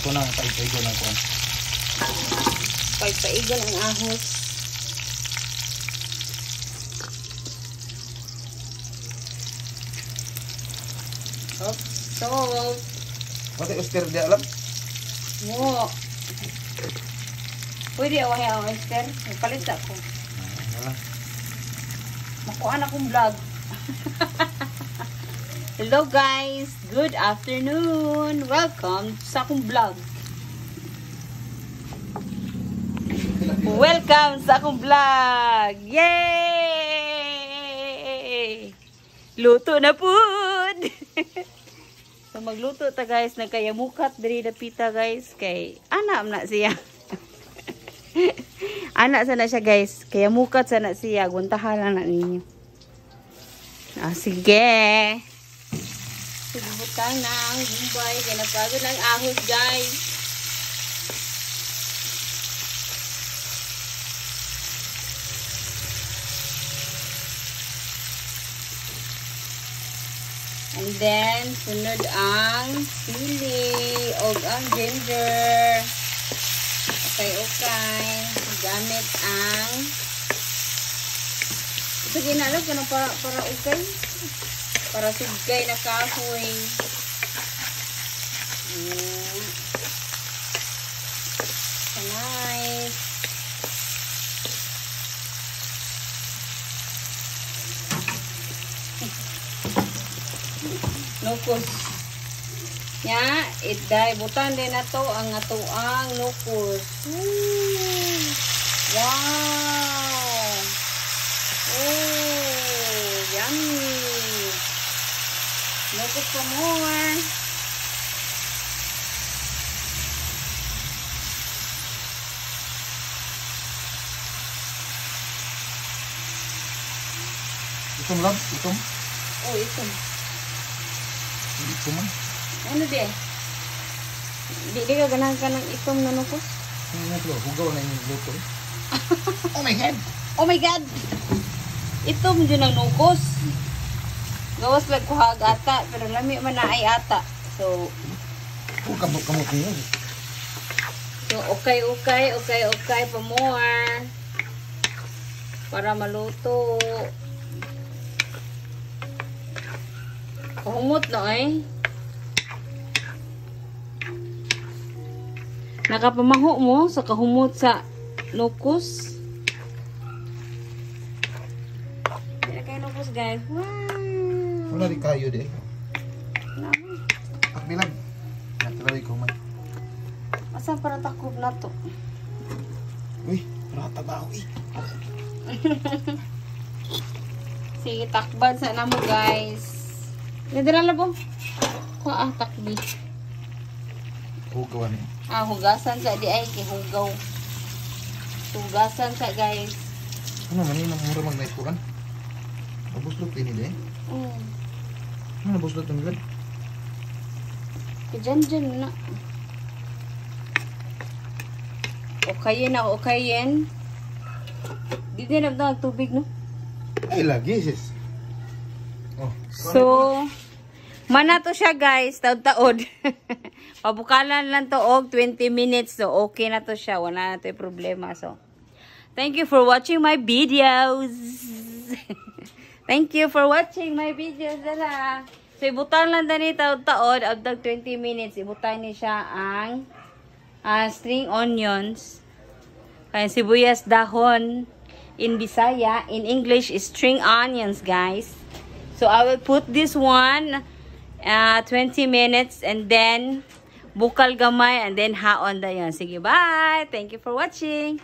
Ito na, paigon na ito. Paigon ang ahos. Oops, salt. Mati oyster di alam? Oo. Pwede awahay ang oyster. Palit ako. Makuha na akong vlog. Hello guys! Good afternoon! Welcome sa akong vlog. Welcome sa akong vlog! Yay! Luto na food! So magluto ta guys. Nagkayamukat diri na pita guys. Kay anak na siya. Anak sana siya guys. Kaya mukat sana siya. Guntahan lang na ninyo. Sige. Sibutan na ang bumbay. Kaya napagod ng ahos guys. And then, sunod ang sili o ang ginger. Okay. Gamit ang ito ginalog ka para okay. Para sugay na kahoy. Nice. Nukos. Ya, iday butan din na to ang atuang nukos. Wow! Oh, yummy! Nukos pa more. Itom lang, itom. Oh, itom. Itom man. Ano di? Di ka ganahan ka ng itom na nukos? Hindi na ito, hugaw na yung luto. Oh my God! Oh my God! Itom dyan ang nukos. Gawas lang kuhag ata, pero lami man na ay ata. So, kamot niyo. So, okay pa more. Para maluto. Kahumot na eh. Nakapamaho mo sa kahumot sa nukos. Kaya kayo nukos guys. Wow! Wala rin kayo di. Naman. Pagbilang. Natalawin ko man. Asa para takob na to? Uy, rata ba ako eh. Sige, takban sa namo guys. Nadala po. Kuha takbi. Hugawan eh. Hugasan sa di ay kay hugaw. Hugasan sa guys. Ano man yun ang mura mag-naispukan? Nabuslot din nila eh. Ano nabuslot ng gad? Dyan na. Okay yan. Di din na tubig no? Ay lagi sis. Oh. So, mana to siya guys, taod-taod. Pabukalan lang to og 20 minutes. So, okay na to siya. Wala na to yung problema. So, thank you for watching my videos. Thank you for watching my videos. Dala. So, ibutan lang dani taod-taod. Abdag 20 minutes. Ibutan niya siya ang string onions. Kaya sibuyas dahon. In Bisaya, in English is string onions, guys. So, I will put this one 20 minutes and then bukal gamay and then haon dayon. Sige, bye! Thank you for watching!